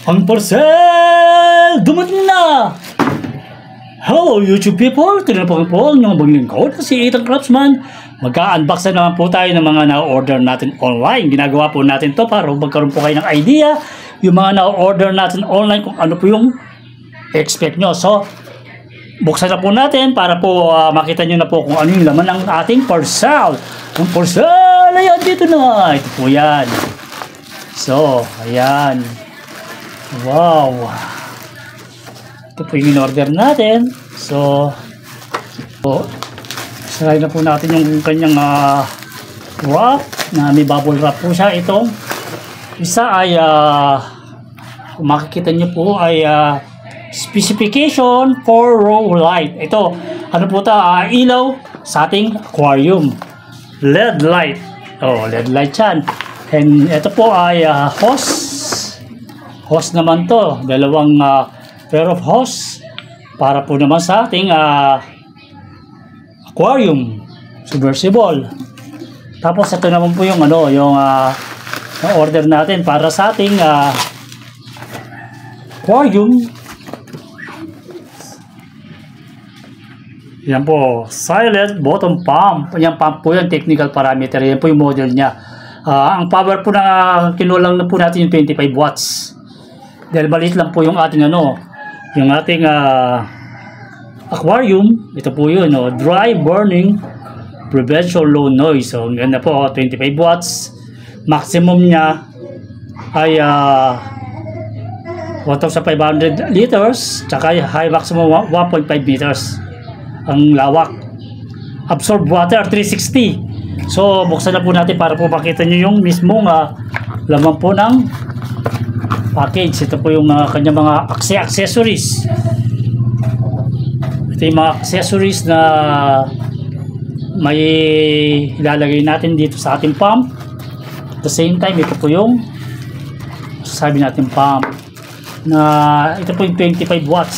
Ang parcel! Dumating na! Hello YouTube people! Ito na po ang inyong maglingkod si Ethan Craftsman. Magka-unbox na naman po tayo ng mga na-order natin online. Ginagawa po natin to para magkaroon po kayo ng idea yung mga na-order natin online kung ano po yung expect nyo. So, buksan na po natin para po makita nyo na po kung ano yung laman ng ating parcel. Ang parcel! Ayan, dito na! Ito po yan. So, ayan. Wow! Ito po yung in-order natin. So, saray na po natin yung kanyang wrap na may bubble wrap po siya. Itong isa ay kung makikita nyo po ay specification for row light. Ito, ano po ito? Ilaw sa ating aquarium. LED light. Oh, LED light yan. And ito po ay hose. Hose naman to. Dalawang pair of hose para po naman sa ating aquarium submersible. Tapos ito naman po yung ano, yung order natin para sa ating aquarium. Yan po, silent bottom pump. Yan pump po yan, technical parameter. Yan po yung model niya. Ang power po na kinulang na po natin yung 25 watts. Dahil maliit lang po yung ating ano, yung ating aquarium. Ito po yun, dry burning prevention low noise. So ganda po, 25 watts. Maximum niya ay 1,500 liters. Tsaka high maximum 1.5 meters ang lawak. Absorb water 360. So buksan na po natin para po makita nyo yung mismong laman po ng package. Ito po yung kanyang mga accessories. Ito yung mga accessories na may ilalagay natin dito sa ating pump. At the same time, ito po yung sasabi natin pump na ito po yung 25 watts.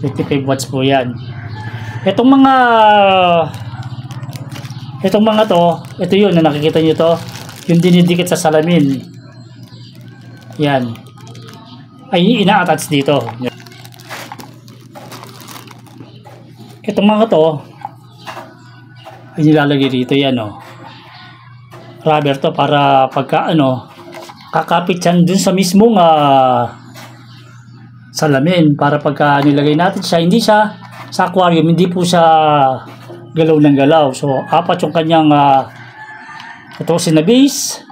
25 watts po yan. Itong mga to, ito yun na nakikita nyo to, yung dinidikit sa salamin. Yan. Ay ina-attach dito. Itong mga to, ay nilalagay dito yan rubber to para pagka kakapit yan dun sa mismong salamin para pagka nilagay natin siya, hindi siya sa aquarium, hindi po siya galaw ng galaw. So, apat yung kanyang tutusin na base.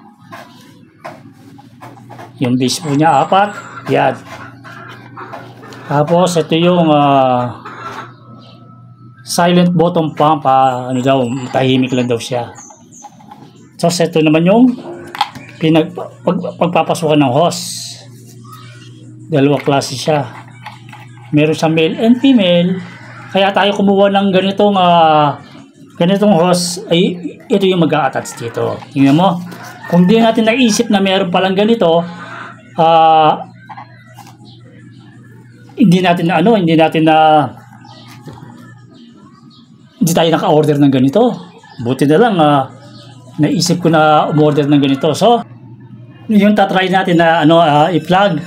Yung base po niya, apat. Yan. Tapos, ito yung silent bottom pump. Ano daw, tahimik lang daw siya. So, ito naman yung pagpapasukan ng hose. Dalawang klase siya. Meron siyang male and female. Kaya tayo kumuha ng ganitong hose. Ay, ito yung mag-a-attach dito. Tingnan mo. Kung di natin naisip na meron palang ganito, hindi tayo naka-order ng ganito. Buti na lang naisip ko na umorder ng ganito. So, yung tatry natin na i-plug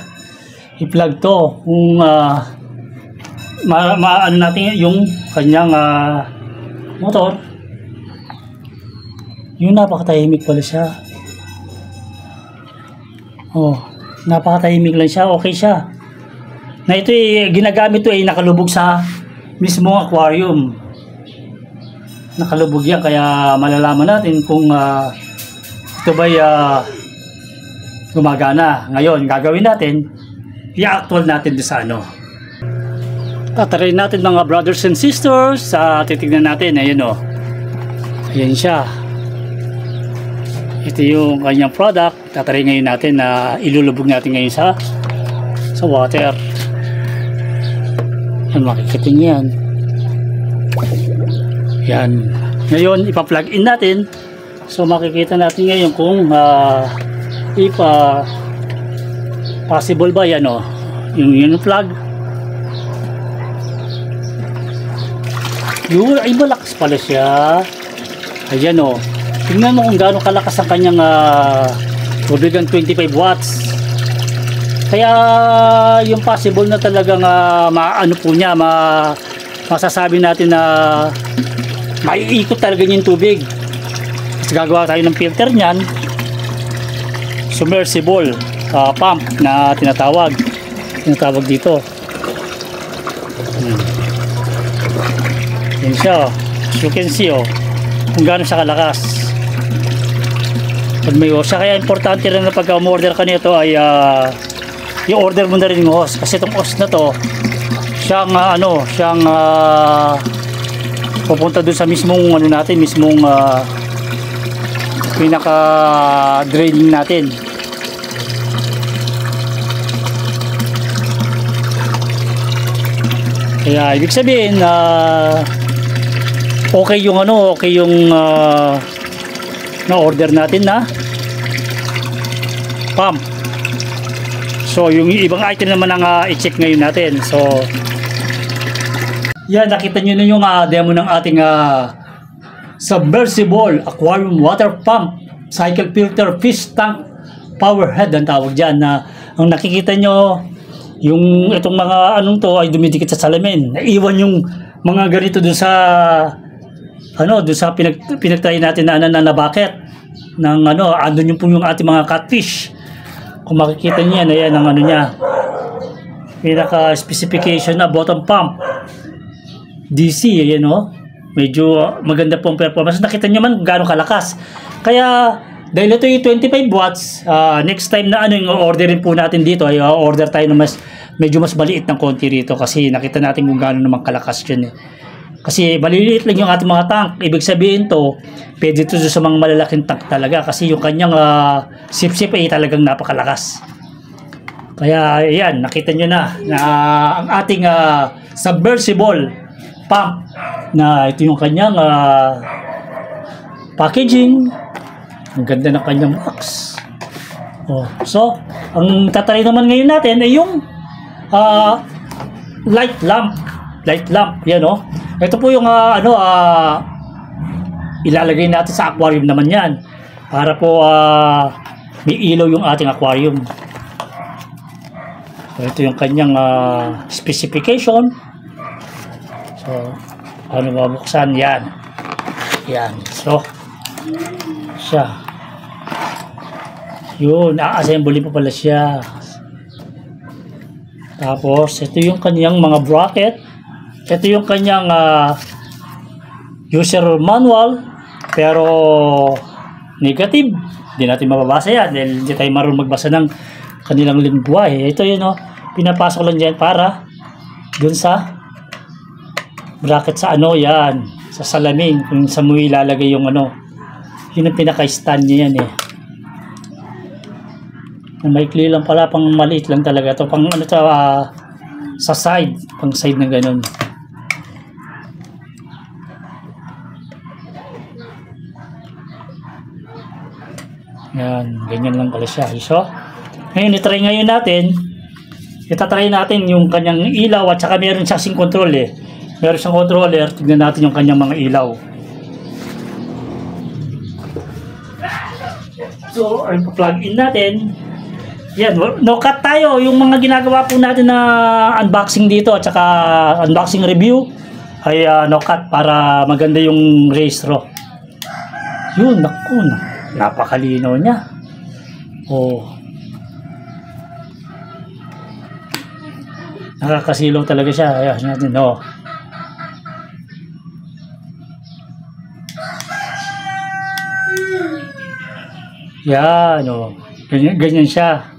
to kung ano natin yung kanyang motor. Yung napakatahimik pala siya. Napakatahimik lang siya. Okay siya. Na ito ginagamit to nakalubog sa mismong aquarium. Nakalubog yan kaya malalaman natin kung ito ba'y gumagana. Ngayon, gagawin natin, i-actual natin sa tatarin natin mga brothers and sisters. Titignan natin, ayun ayan siya. Ito yung kanyang product. Tatarin ngayon natin na ilulubog natin ngayon sa water. Yan, makikita niyo yan. Yan. Ngayon, ipa-plug in natin. So, makikita natin ngayon kung possible ba yan yung plug. Yun, ay malakas pala siya. Ayan tingnan mo kung gaano kalakas ang kanyang tubigan, 25 watts. Kaya yung possible na talagang maano po niya, masasabi natin na maiikot talaga yung tubig. Kasi gagawa tayo ng filter niyan, submersible pump na tinatawag dito. Yan siya, as you can see kung gaano siya kalakas. Pag may hose siya, kaya importante rin na pagka umorder ka nito ay i-order mo na rin yung hose, kasi itong hose na to siyang pupunta dun sa mismong mismong pinaka draining natin. Kaya ibig sabihin okay yung na order natin na pump. So yung ibang item naman ang i-check ngayon natin. So yan, nakita nyo na yung demo ng ating submersible aquarium water pump cycle filter fish tank power head ang tawag dyan. Ang nakikita nyo yung itong mga to ay dumidikit sa salamin. Naiwan yung mga ganito dun sa pinagtry natin na bucket ng andun yung po yung ating mga catfish. Kung makikita niyo yan, ayan ang niya, pinaka specification na bottom pump DC, ayan medyo maganda pong performance. Nakita niyo man gaano kalakas. Kaya dahil ito yung 25 watts, next time na yung orderin po natin dito ay order tayo na medyo mas maliit ng konti rito, kasi nakita natin kung gaano naman kalakas yun Kasi maliliit lang yung ating mga tank. Ibig sabihin pwede ito sa mga malalaking tank talaga, kasi yung kanyang sip-sip ay talagang napakalakas. Kaya yan, nakita nyo na ang ating submersible pump, na ito yung kanyang packaging. Ang ganda ng kanyang box. So, ang tatry naman ngayon natin ay yung light lamp. Yan Ito po yung ilalagay natin sa aquarium naman yan, para po may ilaw yung ating aquarium. So, ito yung kanyang specification. So, mabuksan yan. So, siya. Yun, assembly pa pala siya. Tapos, ito yung kanyang mga bracket. Ito yung kanyang user manual, pero negative. Hindi natin mababasa yan dahil hindi tayo marunong magbasa ng kanilang lingwahe. Ito yun pinapasok lang dyan para dun sa bracket sa yan, sa salamin, kung sa mo ilalagay yung yun ang pinaka-stand niya yan maikli lang pala, pang maliit lang talaga to, pang sa side, pang side na ganun. Yan, ganyan lang pala siya. So, ngayon itatry natin yung kanyang ilaw, at saka meron siyang control meron siyang controller. Tignan natin yung kanyang mga ilaw. So, plug in natin. Yan, no cut tayo. Yung mga ginagawa po natin na unboxing dito at saka unboxing review ay no cut, para maganda yung registro. Yun, naku, napakalinaw niya. Nakakasilaw talaga siya. Ayan natin, yan, ganyan siya.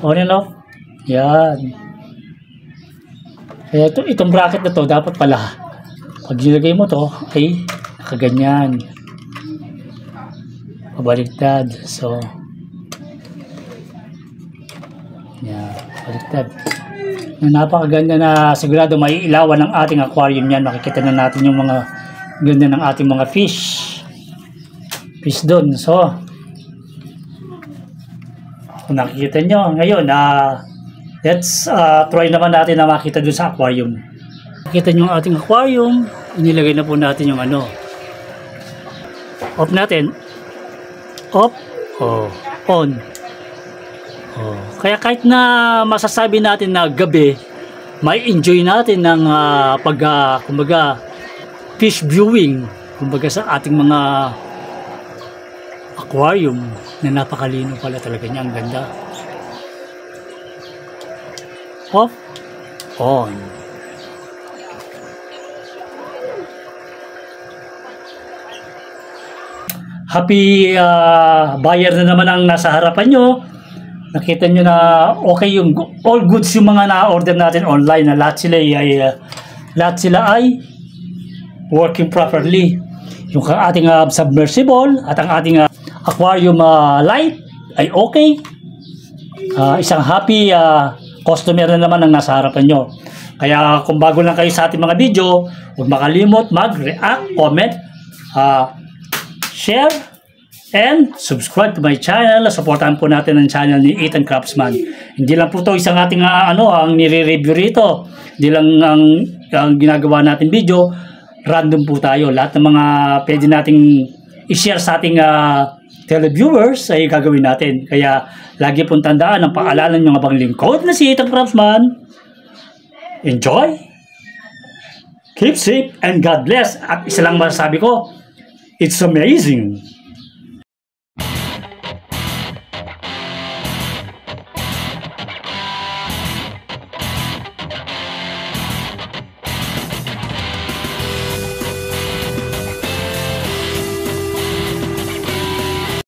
On and off. Yan. Kaya itong bracket na to, dapat pala pag nilagay mo to ay nakaganyan, pabaliktad. So yan, baliktad. Napakaganda na, sigurado may ilawan ng ating aquarium yan. Makikita na natin yung mga ganda ng ating mga fish doon. So kung nakikita nyo ngayon, let's try naman natin na makita doon sa aquarium. Nakikita nyo ang ating aquarium. Inilagay na po natin yung off natin. Off, on. Oh, kaya kahit na masasabi natin na gabi, may enjoy natin ng kumbaga fish viewing, kumbaga sa ating mga aquarium na napakalino pala talaga niya, ang ganda. Off, on. Happy buyer na naman ang nasa harapan nyo. Nakita nyo na okay yung all goods yung mga na-order natin online, na lahat sila ay working properly. Yung ating submersible at ang ating aquarium light ay okay. Isang happy customer na naman ang nasa harapan nyo. Kaya kung bago lang kayo sa ating mga video, huwag makalimot mag-react, comment, share, and subscribe to my channel. Supportahan po natin ang channel ni Ethan Craftsman. Hindi lang po ito isang ating ang nire-review rito. Hindi lang ang ginagawa natin video. Random po tayo. Lahat ng mga pwede nating i-share sa ating televiewers ay gagawin natin. Kaya lagi pong tandaan ang paalalan nyo nga bang lingkod na si Ethan Craftsman. Enjoy! Keep safe and God bless. At isa lang masasabi ko, it's amazing.